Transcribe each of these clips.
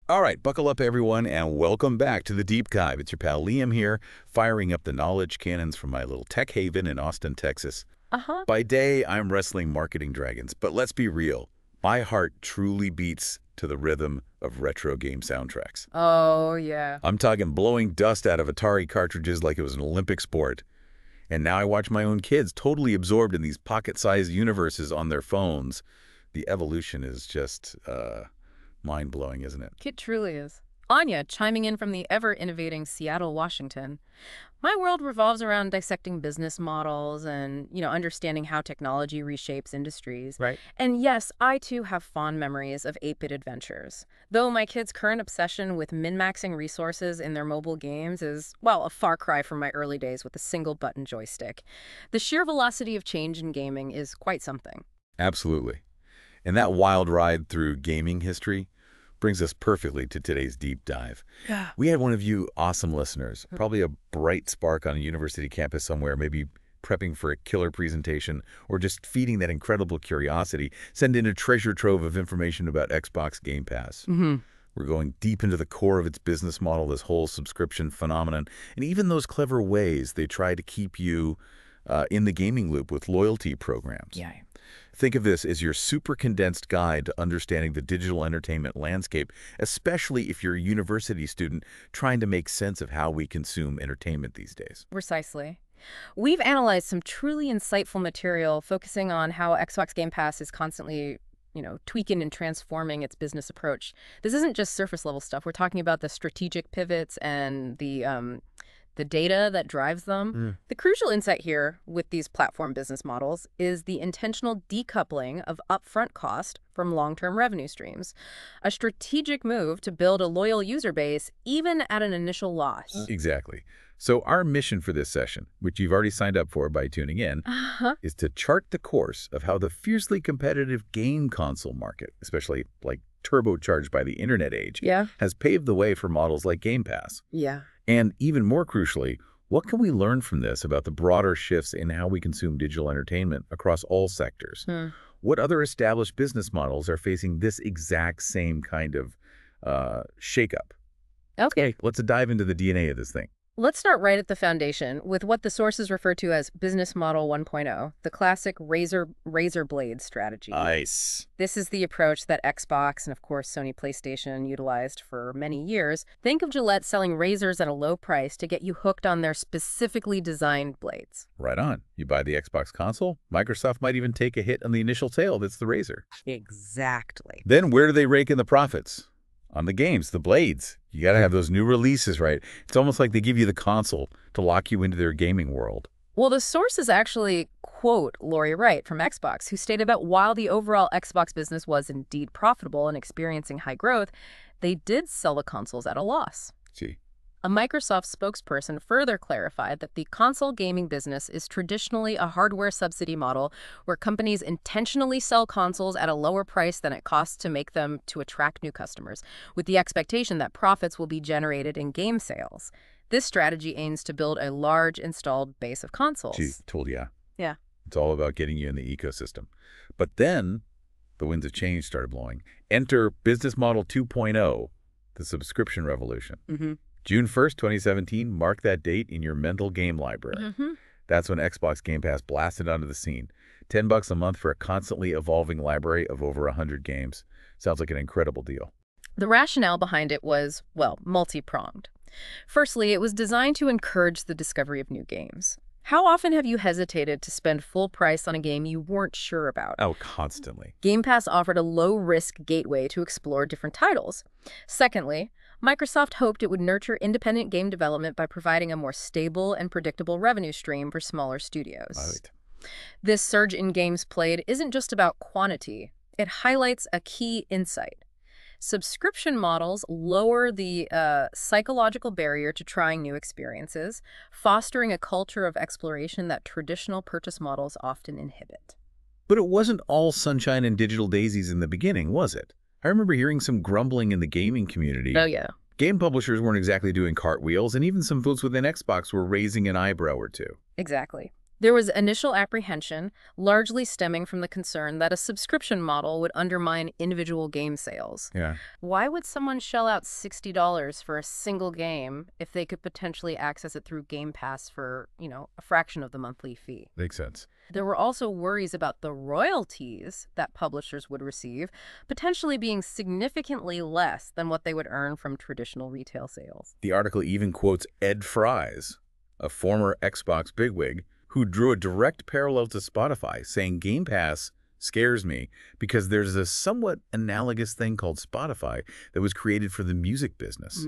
All right, buckle up, everyone, and welcome back to the Deep Dive. It's your pal Liam here, firing up the knowledge cannons from my little tech haven in Austin, Texas. Uh-huh. By day, I'm wrestling marketing dragons, but let's be real. My heart truly beats to the rhythm of retro game soundtracks. Oh, yeah. I'm talking blowing dust out of Atari cartridges like it was an Olympic sport. And now I watch my own kids totally absorbed in these pocket-sized universes on their phones. The evolution is just, mind-blowing, isn't it? It truly is. Anya, chiming in from the ever-innovating Seattle, Washington. My world revolves around dissecting business models and, understanding how technology reshapes industries. Right. And yes, I too have fond memories of 8-bit adventures. Though my kids' current obsession with min-maxing resources in their mobile games is, well, a far cry from my early days with a single-button joystick. The sheer velocity of change in gaming is quite something. Absolutely. And that wild ride through gaming history brings us perfectly to today's deep dive. Yeah. We had one of you awesome listeners, probably a bright spark on a university campus somewhere, maybe prepping for a killer presentation or just feeding that incredible curiosity, send in a treasure trove of information about Xbox Game Pass. We're going deep into the core of its business model, this whole subscription phenomenon, and even those clever ways they try to keep you in the gaming loop with loyalty programs. Yeah. Think of this as your super condensed guide to understanding the digital entertainment landscape, especially if you're a university student trying to make sense of how we consume entertainment these days. Precisely. We've analyzed some truly insightful material focusing on how Xbox Game Pass is constantly, tweaking and transforming its business approach. This isn't just surface level stuff. We're talking about the strategic pivots and the data that drives them. The crucial insight here with these platform business models is the intentional decoupling of upfront cost from long-term revenue streams, a strategic move to build a loyal user base even at an initial loss. Exactly. So our mission for this session, which you've already signed up for by tuning in, is to chart the course of how the fiercely competitive game console market, especially like turbocharged by the internet age, has paved the way for models like Game Pass. Yeah. And even more crucially, what can we learn from this about the broader shifts in how we consume digital entertainment across all sectors? What other established business models are facing this exact same kind of shakeup? Okay. Let's dive into the DNA of this thing. Let's start right at the foundation with what the sources refer to as Business Model 1.0, the classic razor blade strategy. Nice. This is the approach that Xbox and, of course, Sony PlayStation utilized for many years. Think of Gillette selling razors at a low price to get you hooked on their specifically designed blades. Right on. You buy the Xbox console, Microsoft might even take a hit on the initial sale that's the razor. Exactly. Then where do they rake in the profits? On the games, the blades. You got to have those new releases, right? It's almost like they give you the console to lock you into their gaming world. Well, the sources actually quote Lori Wright from Xbox, who stated that while the overall Xbox business was indeed profitable and experiencing high growth, they did sell the consoles at a loss. See. A Microsoft spokesperson further clarified that the console gaming business is traditionally a hardware subsidy model where companies intentionally sell consoles at a lower price than it costs to make them to attract new customers, with the expectation that profits will be generated in game sales. This strategy aims to build a large installed base of consoles. She told you. Yeah. It's all about getting you in the ecosystem. But then the winds of change started blowing. Enter Business Model 2.0, the subscription revolution. June 1st, 2017, mark that date in your mental game library. That's when Xbox Game Pass blasted onto the scene. $10 a month for a constantly evolving library of over 100 games. Sounds like an incredible deal. The rationale behind it was, well, multi-pronged. Firstly, it was designed to encourage the discovery of new games. How often have you hesitated to spend full price on a game you weren't sure about? Oh, constantly. Game Pass offered a low-risk gateway to explore different titles. Secondly, Microsoft hoped it would nurture independent game development by providing a more stable and predictable revenue stream for smaller studios. Right. This surge in games played isn't just about quantity. It highlights a key insight. Subscription models lower the psychological barrier to trying new experiences, fostering a culture of exploration that traditional purchase models often inhibit. But it wasn't all sunshine and digital daisies in the beginning, was it? I remember hearing some grumbling in the gaming community. Oh, yeah. Game publishers weren't exactly doing cartwheels, and even some folks within Xbox were raising an eyebrow or two. Exactly. There was initial apprehension, largely stemming from the concern that a subscription model would undermine individual game sales. Yeah, Why would someone shell out $60 for a single game if they could potentially access it through Game Pass for, a fraction of the monthly fee? makes sense. There were also worries about the royalties that publishers would receive, potentially being significantly less than what they would earn from traditional retail sales. The article even quotes Ed Fries, a former Xbox bigwig, who drew a direct parallel to Spotify, saying Game Pass scares me because there's a somewhat analogous thing called Spotify that was created for the music business.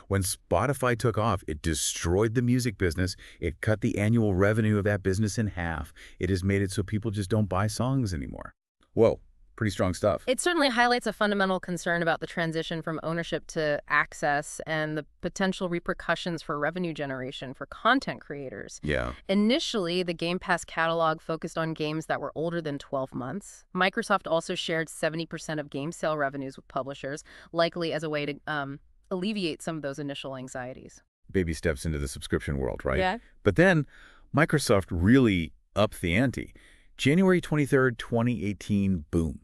When Spotify took off, it destroyed the music business. It cut the annual revenue of that business in half. It has made it so people just don't buy songs anymore. Whoa, pretty strong stuff. It certainly highlights a fundamental concern about the transition from ownership to access and the potential repercussions for revenue generation for content creators. Yeah. Initially, the Game Pass catalog focused on games that were older than 12 months. Microsoft also shared 70% of game sale revenues with publishers, likely as a way to alleviate some of those initial anxieties. Baby steps into the subscription world, right? Yeah. But then Microsoft really upped the ante. January 23rd, 2018, boom.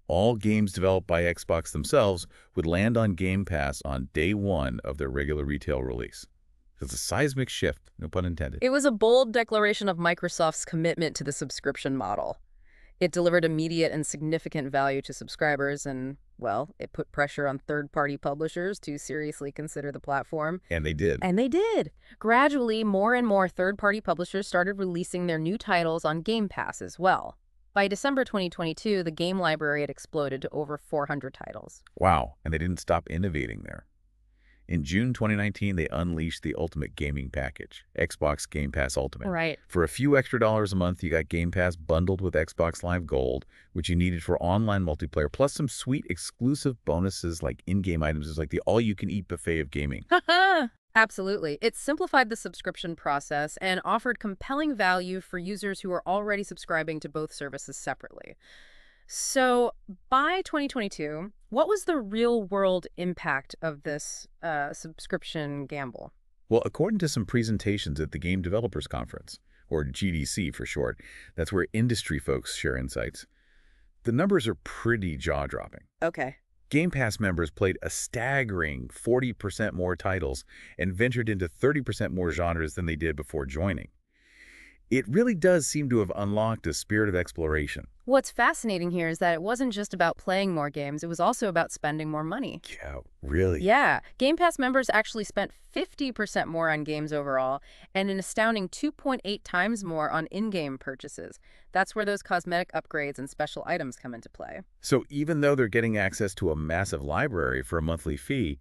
All games developed by Xbox themselves would land on Game Pass on day one of their regular retail release. It's a seismic shift, no pun intended. It was a bold declaration of Microsoft's commitment to the subscription model. It delivered immediate and significant value to subscribers and, well, it put pressure on third-party publishers to seriously consider the platform. And they did. And they did. Gradually, more and more third-party publishers started releasing their new titles on Game Pass as well. By December 2022, the game library had exploded to over 400 titles. Wow, and they didn't stop innovating there. In June 2019, they unleashed the ultimate gaming package, Xbox Game Pass Ultimate. Right. For a few extra dollars a month, you got Game Pass bundled with Xbox Live Gold, which you needed for online multiplayer, plus some sweet exclusive bonuses like in-game items. It's like the all-you-can-eat buffet of gaming. Absolutely. It simplified the subscription process and offered compelling value for users who are already subscribing to both services separately. So by 2022, what was the real-world impact of this subscription gamble? Well, according to some presentations at the Game Developers Conference, or GDC for short, that's where industry folks share insights, the numbers are pretty jaw-dropping. Okay. Game Pass members played a staggering 40% more titles and ventured into 30% more genres than they did before joining. It really does seem to have unlocked a spirit of exploration. What's fascinating here is that it wasn't just about playing more games, it was also about spending more money. Yeah, really? Yeah, Game Pass members actually spent 50% more on games overall, and an astounding 2.8 times more on in-game purchases. That's where those cosmetic upgrades and special items come into play. So even though they're getting access to a massive library for a monthly fee,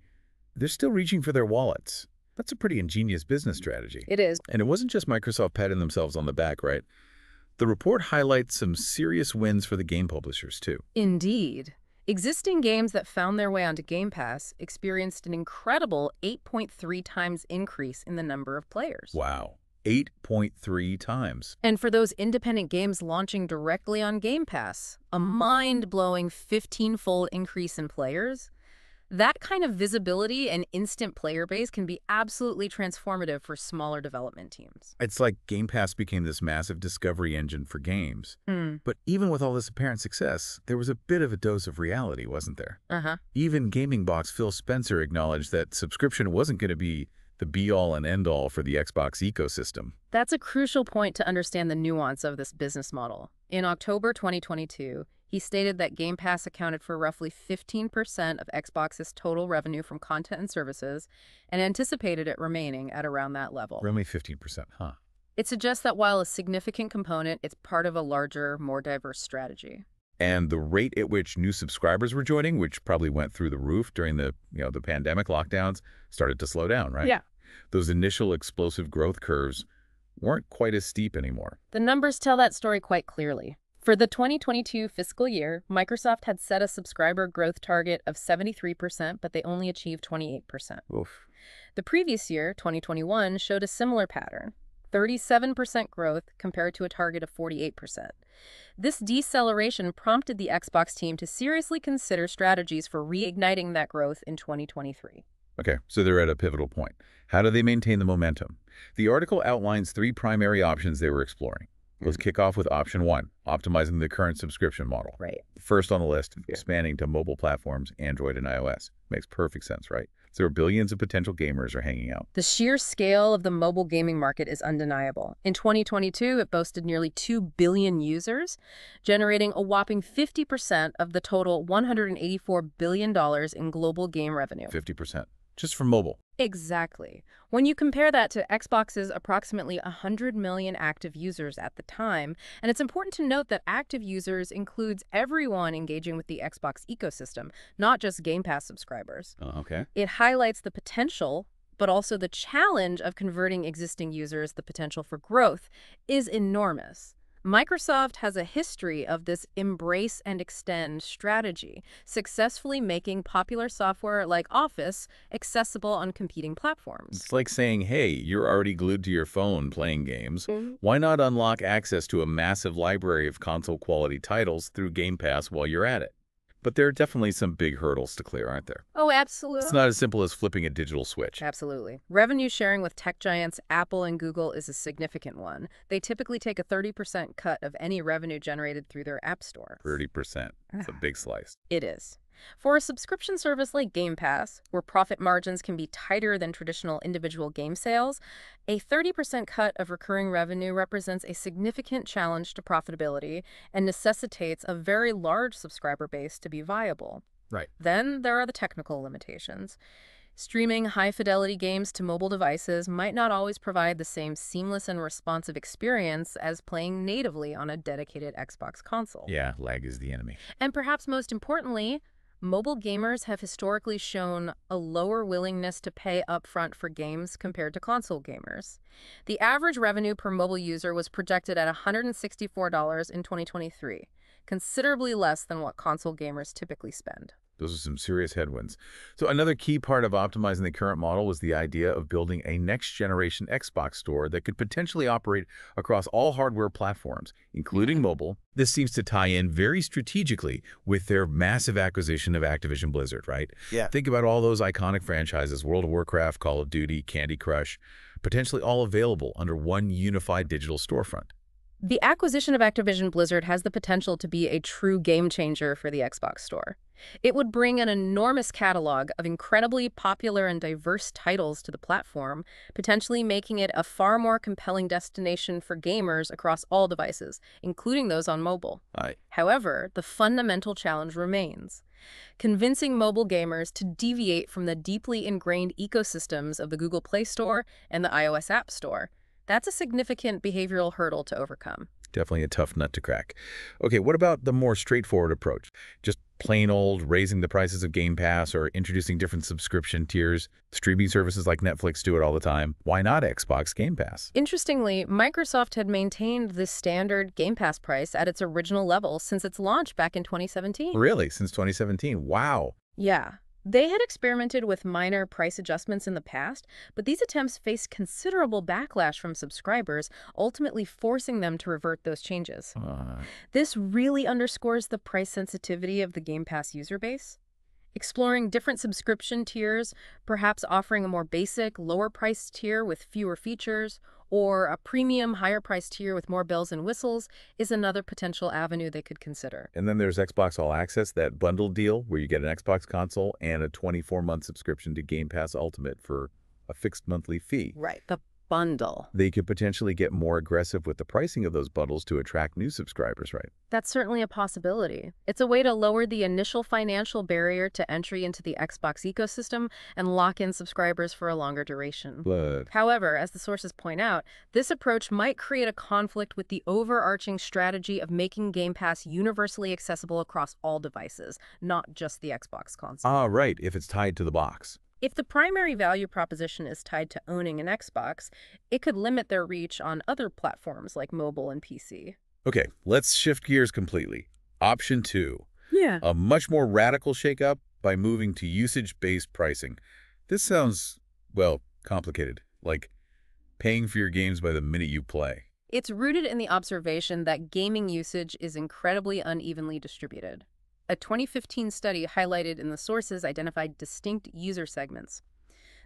they're still reaching for their wallets. That's a pretty ingenious business strategy. It is. And it wasn't just Microsoft patting themselves on the back, right? The report highlights some serious wins for the game publishers, too. Indeed. Existing games that found their way onto Game Pass experienced an incredible 8.3 times increase in the number of players. Wow. 8.3 times. And for those independent games launching directly on Game Pass, a mind-blowing 15-fold increase in players. That kind of visibility and instant player base can be absolutely transformative for smaller development teams. It's like Game Pass became this massive discovery engine for games. But even with all this apparent success, there was a bit of a dose of reality, wasn't there? Even gaming boss Phil Spencer acknowledged that subscription wasn't going to be the be-all and end-all for the Xbox ecosystem. That's a crucial point to understand the nuance of this business model. In October 2022, he stated that Game Pass accounted for roughly 15% of Xbox's total revenue from content and services, and anticipated it remaining at around that level. Only 15%, huh? It suggests that while a significant component, it's part of a larger, more diverse strategy. And the rate at which new subscribers were joining, which probably went through the roof during the pandemic lockdowns, started to slow down, right? Yeah. Those initial explosive growth curves weren't quite as steep anymore. The numbers tell that story quite clearly. For the 2022 fiscal year, Microsoft had set a subscriber growth target of 73%, but they only achieved 28%. Oof. The previous year, 2021, showed a similar pattern, 37% growth compared to a target of 48%. This deceleration prompted the Xbox team to seriously consider strategies for reigniting that growth in 2023. Okay, so they're at a pivotal point. How do they maintain the momentum? The article outlines 3 primary options they were exploring. Let's kick off with option 1, optimizing the current subscription model. Right. First on the list, expanding to mobile platforms, Android and iOS. Makes perfect sense, right? So there are billions of potential gamers are hanging out. The sheer scale of the mobile gaming market is undeniable. In 2022, it boasted nearly 2 billion users, generating a whopping 50% of the total $184 billion in global game revenue. 50%. Just for mobile. Exactly. When you compare that to Xbox's approximately 100 million active users at the time, and it's important to note that active users includes everyone engaging with the Xbox ecosystem, not just Game Pass subscribers. Okay. It highlights the potential, but also the challenge of converting existing users. The potential for growth is enormous. Microsoft has a history of this embrace and extend strategy, successfully making popular software like Office accessible on competing platforms. It's like saying, hey, you're already glued to your phone playing games. Mhm. Why not unlock access to a massive library of console-quality titles through Game Pass while you're at it? But there are definitely some big hurdles to clear, aren't there? Oh, absolutely. It's not as simple as flipping a digital switch. Absolutely. Revenue sharing with tech giants Apple and Google is a significant one. They typically take a 30% cut of any revenue generated through their app store. 30%. It's a big slice. It is. For a subscription service like Game Pass, where profit margins can be tighter than traditional individual game sales, a 30% cut of recurring revenue represents a significant challenge to profitability and necessitates a very large subscriber base to be viable. Right. Then there are the technical limitations. Streaming high-fidelity games to mobile devices might not always provide the same seamless and responsive experience as playing natively on a dedicated Xbox console. Yeah, lag is the enemy. And perhaps most importantly, mobile gamers have historically shown a lower willingness to pay upfront for games compared to console gamers. The average revenue per mobile user was projected at $164 in 2023, considerably less than what console gamers typically spend. Those are some serious headwinds. So another key part of optimizing the current model was the idea of building a next-generation Xbox store that could potentially operate across all hardware platforms, including mobile. This seems to tie in very strategically with their massive acquisition of Activision Blizzard, right? Yeah. Think about all those iconic franchises, World of Warcraft, Call of Duty, Candy Crush, potentially all available under one unified digital storefront. The acquisition of Activision Blizzard has the potential to be a true game changer for the Xbox Store. It would bring an enormous catalog of incredibly popular and diverse titles to the platform, potentially making it a far more compelling destination for gamers across all devices, including those on mobile. However, the fundamental challenge remains: convincing mobile gamers to deviate from the deeply ingrained ecosystems of the Google Play Store and the iOS App Store. That's a significant behavioral hurdle to overcome. Definitely a tough nut to crack. Okay, what about the more straightforward approach? Just plain old raising the prices of Game Pass or introducing different subscription tiers? Streaming services like Netflix do it all the time. Why not Xbox Game Pass? Interestingly, Microsoft had maintained the standard Game Pass price at its original level since its launch back in 2017. Really? Since 2017? Wow. Yeah. They had experimented with minor price adjustments in the past, but these attempts faced considerable backlash from subscribers, ultimately forcing them to revert those changes. This really underscores the price sensitivity of the Game Pass user base. Exploring different subscription tiers, perhaps offering a more basic, lower-priced tier with fewer features, or a premium, higher-priced tier with more bells and whistles, is another potential avenue they could consider. And then there's Xbox All Access, that bundle deal where you get an Xbox console and a 24-month subscription to Game Pass Ultimate for a fixed monthly fee. Right, the bundle. They could potentially get more aggressive with the pricing of those bundles to attract new subscribers, right? That's certainly a possibility. It's a way to lower the initial financial barrier to entry into the Xbox ecosystem and lock in subscribers for a longer duration. However, as the sources point out, this approach might create a conflict with the overarching strategy of making Game Pass universally accessible across all devices, not just the Xbox console. Right, if it's tied to the box. If the primary value proposition is tied to owning an Xbox, it could limit their reach on other platforms like mobile and PC. Okay, let's shift gears completely. Option 2. Yeah. A much more radical shakeup by moving to usage-based pricing. This sounds, well, complicated. Like paying for your games by the minute you play. It's rooted in the observation that gaming usage is incredibly unevenly distributed. A 2015 study highlighted in the sources identified distinct user segments.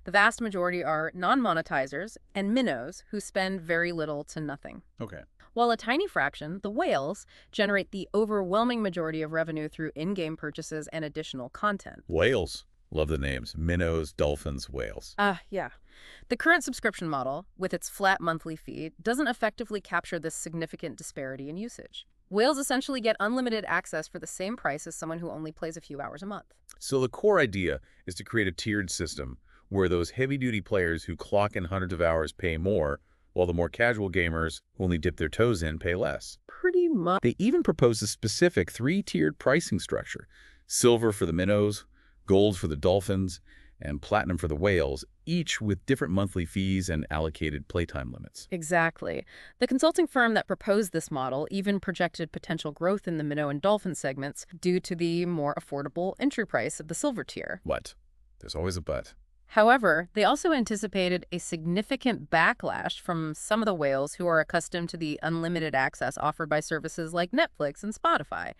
The vast majority are non-monetizers and minnows who spend very little to nothing. Okay. While a tiny fraction, the whales, generate the overwhelming majority of revenue through in-game purchases and additional content. Whales. Love the names. Minnows, dolphins, whales. Yeah. The current subscription model, with its flat monthly fee, doesn't effectively capture this significant disparity in usage. Whales essentially get unlimited access for the same price as someone who only plays a few hours a month. So the core idea is to create a tiered system where those heavy-duty players who clock in hundreds of hours pay more, while the more casual gamers who only dip their toes in pay less. Pretty much. They even propose a specific three-tiered pricing structure: silver for the minnows, gold for the dolphins, and platinum for the whales, each with different monthly fees and allocated playtime limits. Exactly. The consulting firm that proposed this model even projected potential growth in the minnow and dolphin segments due to the more affordable entry price of the silver tier. What? There's always a but. However, they also anticipated a significant backlash from some of the whales who are accustomed to the unlimited access offered by services like Netflix and Spotify.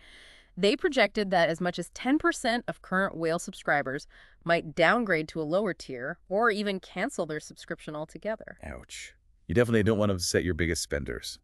They projected that as much as 10% of current whale subscribers might downgrade to a lower tier or even cancel their subscription altogether. Ouch. You definitely don't want to upset your biggest spenders.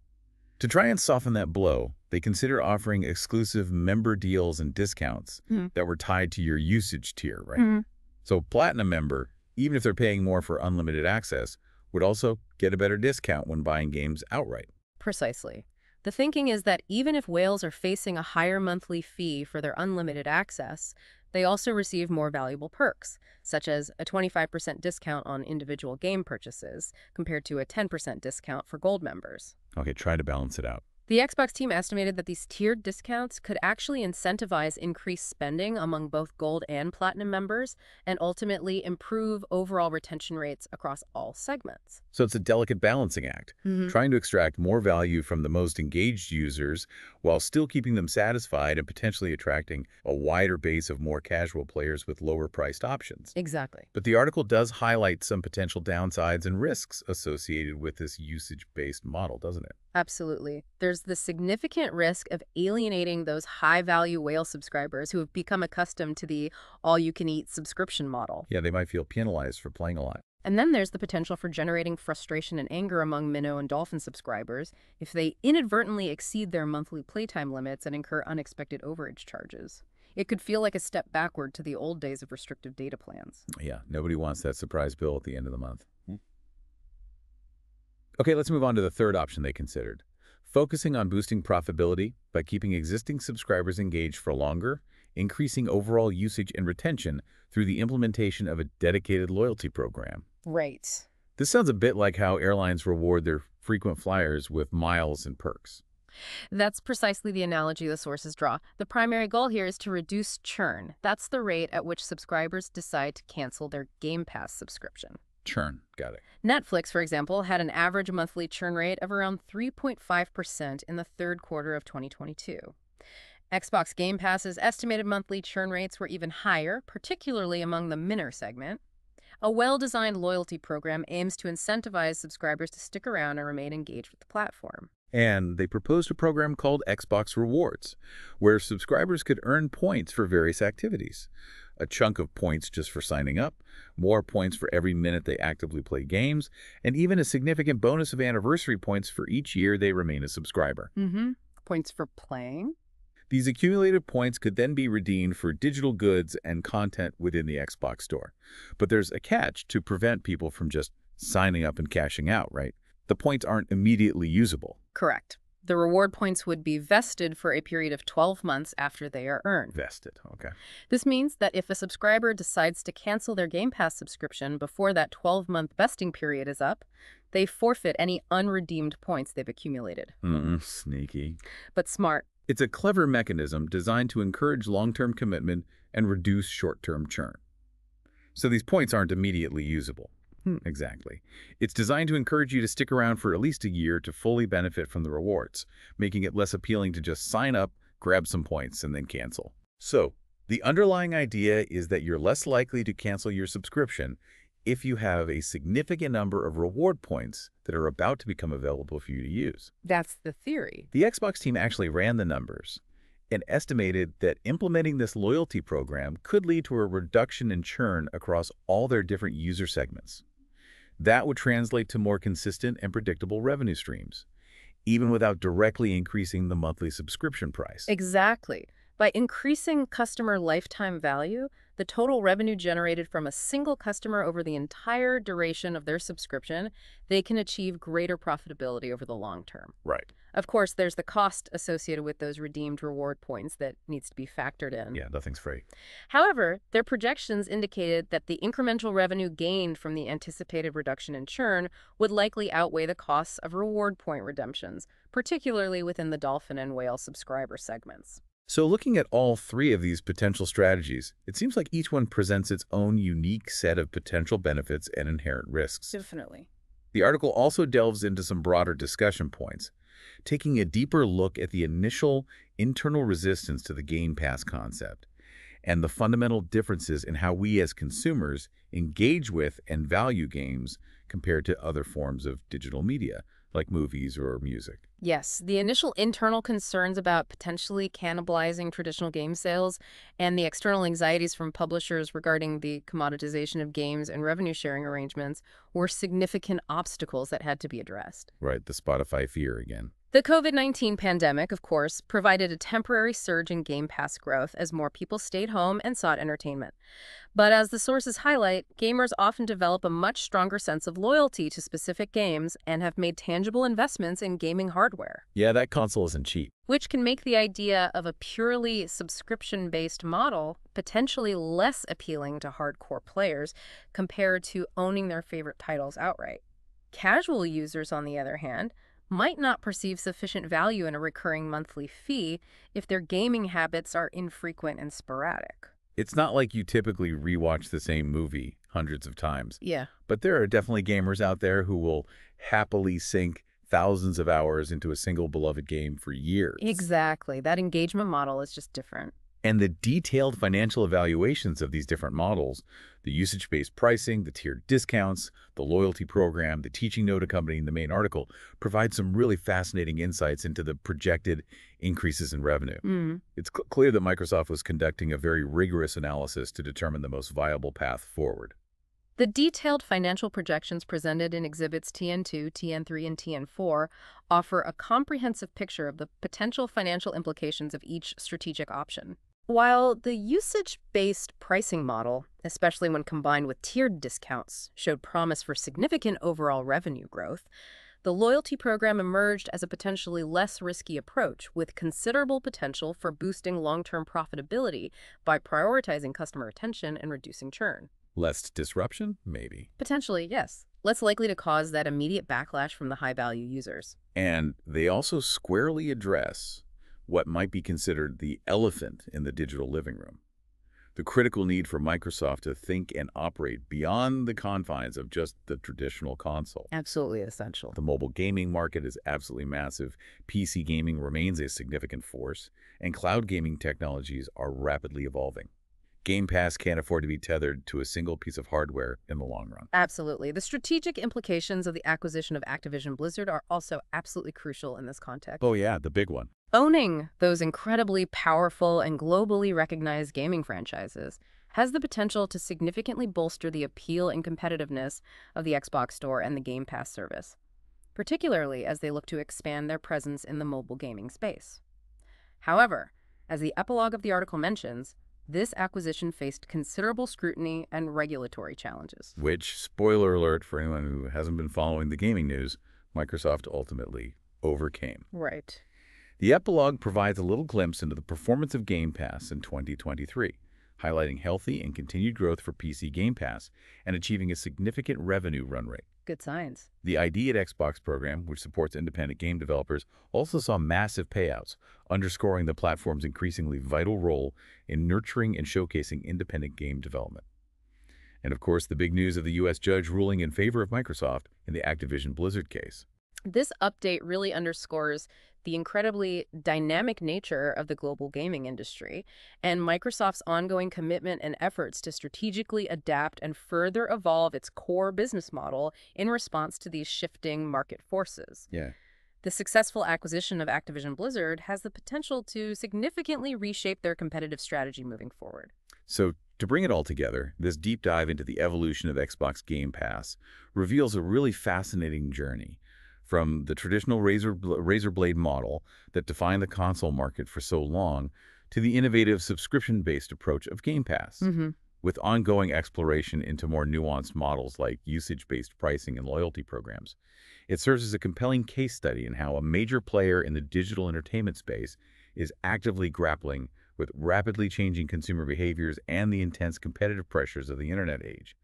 To try and soften that blow, they consider offering exclusive member deals and discounts that were tied to your usage tier, right? So Platinum member, even if they're paying more for unlimited access, would also get a better discount when buying games outright. Precisely. The thinking is that even if whales are facing a higher monthly fee for their unlimited access, they also receive more valuable perks, such as a 25% discount on individual game purchases compared to a 10% discount for gold members. Okay, try to balance it out. The Xbox team estimated that these tiered discounts could actually incentivize increased spending among both Gold and Platinum members and ultimately improve overall retention rates across all segments. So it's a delicate balancing act, trying to extract more value from the most engaged users while still keeping them satisfied and potentially attracting a wider base of more casual players with lower-priced options. Exactly. But the article does highlight some potential downsides and risks associated with this usage-based model, doesn't it? Absolutely. There's the significant risk of alienating those high-value whale subscribers who have become accustomed to the all-you-can-eat subscription model. Yeah, they might feel penalized for playing a lot. And then there's the potential for generating frustration and anger among minnow and dolphin subscribers if they inadvertently exceed their monthly playtime limits and incur unexpected overage charges. It could feel like a step backward to the old days of restrictive data plans. Yeah, nobody wants that surprise bill at the end of the month. Okay, let's move on to the third option they considered. Focusing on boosting profitability by keeping existing subscribers engaged for longer, increasing overall usage and retention through the implementation of a dedicated loyalty program. Right. This sounds a bit like how airlines reward their frequent flyers with miles and perks. That's precisely the analogy the sources draw. The primary goal here is to reduce churn. That's the rate at which subscribers decide to cancel their Game Pass subscription. Churn. Got it. Netflix, for example, had an average monthly churn rate of around 3.5% in the third quarter of 2022. Xbox Game Pass's estimated monthly churn rates were even higher, particularly among the minnow segment. A well-designed loyalty program aims to incentivize subscribers to stick around and remain engaged with the platform. And they proposed a program called Xbox Rewards, where subscribers could earn points for various activities. A chunk of points just for signing up, more points for every minute they actively play games, and even a significant bonus of anniversary points for each year they remain a subscriber. Points for playing? These accumulated points could then be redeemed for digital goods and content within the Xbox store. But there's a catch to prevent people from just signing up and cashing out, right? The points aren't immediately usable. Correct. The reward points would be vested for a period of 12 months after they are earned. Vested, okay. This means that if a subscriber decides to cancel their Game Pass subscription before that 12-month vesting period is up, they forfeit any unredeemed points they've accumulated. Sneaky. But smart. It's a clever mechanism designed to encourage long-term commitment and reduce short-term churn. So these points aren't immediately usable. Exactly. It's designed to encourage you to stick around for at least a year to fully benefit from the rewards, making it less appealing to just sign up, grab some points, and then cancel. So, the underlying idea is that you're less likely to cancel your subscription if you have a significant number of reward points that are about to become available for you to use. That's the theory. The Xbox team actually ran the numbers, and estimated that implementing this loyalty program could lead to a reduction in churn across all their different user segments. That would translate to more consistent and predictable revenue streams, even without directly increasing the monthly subscription price. Exactly. By increasing customer lifetime value, the total revenue generated from a single customer over the entire duration of their subscription, they can achieve greater profitability over the long term. Right. Of course, there's the cost associated with those redeemed reward points that needs to be factored in. Yeah, nothing's free. However, their projections indicated that the incremental revenue gained from the anticipated reduction in churn would likely outweigh the costs of reward point redemptions, particularly within the dolphin and whale subscriber segments. So looking at all three of these potential strategies, it seems like each one presents its own unique set of potential benefits and inherent risks. Definitely. The article also delves into some broader discussion points, taking a deeper look at the initial internal resistance to the Game Pass concept and the fundamental differences in how we as consumers engage with and value games compared to other forms of digital media, like movies or music. Yes, the initial internal concerns about potentially cannibalizing traditional game sales and the external anxieties from publishers regarding the commoditization of games and revenue sharing arrangements were significant obstacles that had to be addressed. Right, the Spotify fear again. The COVID-19 pandemic, of course, provided a temporary surge in Game Pass growth as more people stayed home and sought entertainment. But as the sources highlight, gamers often develop a much stronger sense of loyalty to specific games and have made tangible investments in gaming hardware, Yeah, that console isn't cheap. which can make the idea of a purely subscription-based model potentially less appealing to hardcore players compared to owning their favorite titles outright. Casual users, on the other hand, might not perceive sufficient value in a recurring monthly fee if their gaming habits are infrequent and sporadic. It's not like you typically rewatch the same movie hundreds of times, Yeah. but there are definitely gamers out there who will happily sink thousands of hours into a single beloved game for years. Exactly. That engagement model is just different. And the detailed financial evaluations of these different models, the usage-based pricing, the tiered discounts, the loyalty program, the teaching note accompanying the main article, provide some really fascinating insights into the projected increases in revenue. It's clear that Microsoft was conducting a very rigorous analysis to determine the most viable path forward. The detailed financial projections presented in Exhibits TN2, TN3, and TN4 offer a comprehensive picture of the potential financial implications of each strategic option. While the usage-based pricing model, especially when combined with tiered discounts, showed promise for significant overall revenue growth, the loyalty program emerged as a potentially less risky approach with considerable potential for boosting long-term profitability by prioritizing customer attention and reducing churn. Less disruption? Maybe. Potentially, yes. Less likely to cause that immediate backlash from the high-value users. And they also squarely address what might be considered the elephant in the digital living room, the critical need for Microsoft to think and operate beyond the confines of just the traditional console. Absolutely essential. The mobile gaming market is absolutely massive, PC gaming remains a significant force, and cloud gaming technologies are rapidly evolving. Game Pass can't afford to be tethered to a single piece of hardware in the long run. Absolutely. The strategic implications of the acquisition of Activision Blizzard are also absolutely crucial in this context. Oh yeah, the big one. Owning those incredibly powerful and globally recognized gaming franchises has the potential to significantly bolster the appeal and competitiveness of the Xbox Store and the Game Pass service, particularly as they look to expand their presence in the mobile gaming space. However, as the epilogue of the article mentions, this acquisition faced considerable scrutiny and regulatory challenges. Which, spoiler alert for anyone who hasn't been following the gaming news, Microsoft ultimately overcame. Right. The epilogue provides a little glimpse into the performance of Game Pass in 2023, highlighting healthy and continued growth for PC Game Pass and achieving a significant revenue run rate. Good signs. The ID at Xbox program, which supports independent game developers, also saw massive payouts, underscoring the platform's increasingly vital role in nurturing and showcasing independent game development. And of course, the big news of the U.S. judge ruling in favor of Microsoft in the Activision Blizzard case. This update really underscores the incredibly dynamic nature of the global gaming industry and Microsoft's ongoing commitment and efforts to strategically adapt and further evolve its core business model in response to these shifting market forces. Yeah. The successful acquisition of Activision Blizzard has the potential to significantly reshape their competitive strategy moving forward. So, to bring it all together, this deep dive into the evolution of Xbox Game Pass reveals a really fascinating journey from the traditional razor blade model that defined the console market for so long to the innovative subscription-based approach of Game Pass, with ongoing exploration into more nuanced models like usage-based pricing and loyalty programs. It serves as a compelling case study in how a major player in the digital entertainment space is actively grappling with rapidly changing consumer behaviors and the intense competitive pressures of the internet age.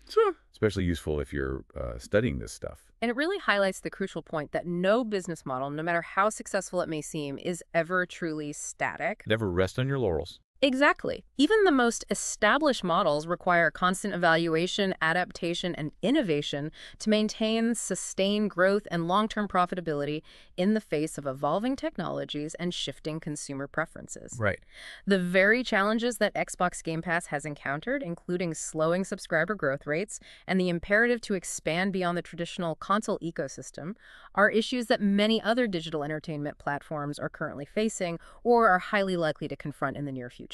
Sure. Especially useful if you're studying this stuff. And it really highlights the crucial point that no business model, no matter how successful it may seem, is ever truly static. Never rest on your laurels. Exactly. Even the most established models require constant evaluation, adaptation, and innovation to maintain sustained growth and long-term profitability in the face of evolving technologies and shifting consumer preferences. Right. The very challenges that Xbox Game Pass has encountered, including slowing subscriber growth rates and the imperative to expand beyond the traditional console ecosystem, are issues that many other digital entertainment platforms are currently facing or are highly likely to confront in the near future.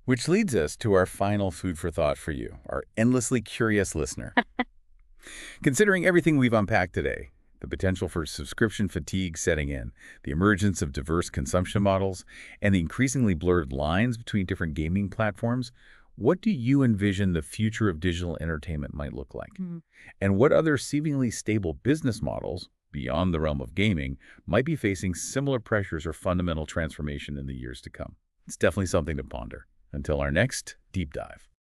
Which leads us to our final food for thought for you, our endlessly curious listener. Considering everything we've unpacked today, the potential for subscription fatigue setting in, the emergence of diverse consumption models, and the increasingly blurred lines between different gaming platforms, what do you envision the future of digital entertainment might look like? And what other seemingly stable business models, beyond the realm of gaming, might be facing similar pressures or fundamental transformation in the years to come? It's definitely something to ponder. Until our next deep dive.